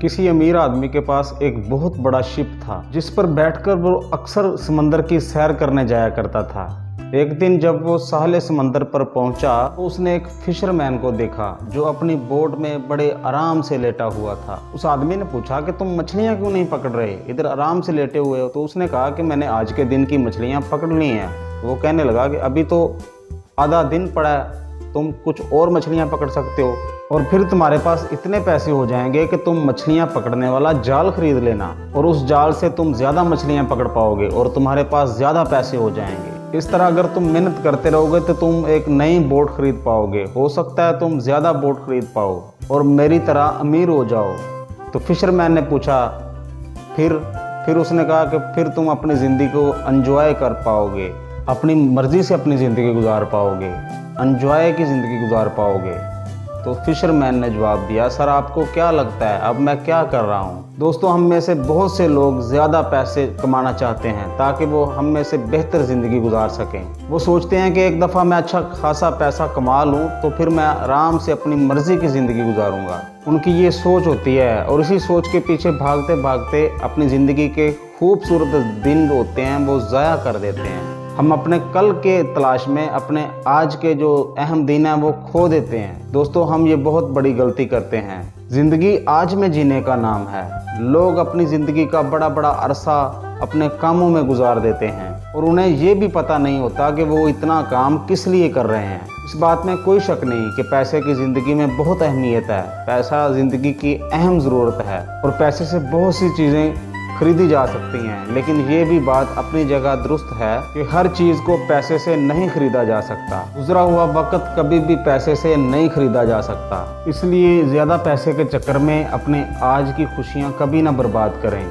किसी अमीर आदमी के पास एक बहुत बड़ा शिप था जिस पर बैठकर वो अक्सर समंदर की सैर करने जाया करता था। एक दिन जब वो साहले समंदर पर पहुंचा तो उसने एक फिशरमैन को देखा जो अपनी बोट में बड़े आराम से लेटा हुआ था। उस आदमी ने पूछा कि तुम मछलियां क्यों नहीं पकड़ रहे, इधर आराम से लेटे हुए हो। तो उसने कहा कि मैंने आज के दिन की मछलियां पकड़ ली हैं। वो कहने लगा कि अभी तो आधा दिन पड़ा है, तुम कुछ और मछलियां पकड़ सकते हो और फिर तुम्हारे पास इतने पैसे हो जाएंगे कि तुम मछलियां पकड़ने वाला जाल खरीद लेना और उस जाल से तुम ज़्यादा मछलियां पकड़ पाओगे और तुम्हारे पास ज़्यादा पैसे हो जाएंगे। इस तरह अगर तुम मेहनत करते रहोगे तो तुम एक नई बोट खरीद पाओगे, हो सकता है तुम ज़्यादा बोट खरीद पाओ और मेरी तरह अमीर हो जाओ। तो फिशरमैन ने पूछा फिर उसने कहा कि फिर तुम अपनी ज़िंदगी को एंजॉय कर पाओगे, अपनी मर्ज़ी से अपनी ज़िंदगी गुजार पाओगे, एंजॉय की ज़िंदगी गुजार पाओगे। तो फिशरमैन ने जवाब दिया, सर आपको क्या लगता है अब मैं क्या कर रहा हूँ। दोस्तों, हम में से बहुत से लोग ज़्यादा पैसे कमाना चाहते हैं ताकि वो हम में से बेहतर ज़िंदगी गुजार सकें। वो सोचते हैं कि एक दफ़ा मैं अच्छा खासा पैसा कमा लूँ तो फिर मैं आराम से अपनी मर्ज़ी की ज़िंदगी गुजारूँगा। उनकी ये सोच होती है और इसी सोच के पीछे भागते भागते अपनी ज़िंदगी के खूबसूरत दिन होते हैं वो ज़ाया कर देते हैं। हम अपने कल के तलाश में अपने आज के जो अहम दिन हैं वो खो देते हैं। दोस्तों, हम ये बहुत बड़ी गलती करते हैं। ज़िंदगी आज में जीने का नाम है। लोग अपनी ज़िंदगी का बड़ा बड़ा अरसा अपने कामों में गुजार देते हैं और उन्हें ये भी पता नहीं होता कि वो इतना काम किस लिए कर रहे हैं। इस बात में कोई शक नहीं कि पैसे की ज़िंदगी में बहुत अहमियत है। पैसा ज़िंदगी की अहम ज़रूरत है और पैसे से बहुत सी चीज़ें खरीदी जा सकती हैं, लेकिन ये भी बात अपनी जगह दुरुस्त है कि हर चीज़ को पैसे से नहीं खरीदा जा सकता। गुजरा हुआ वक्त कभी भी पैसे से नहीं खरीदा जा सकता। इसलिए ज़्यादा पैसे के चक्कर में अपने आज की खुशियाँ कभी ना बर्बाद करें।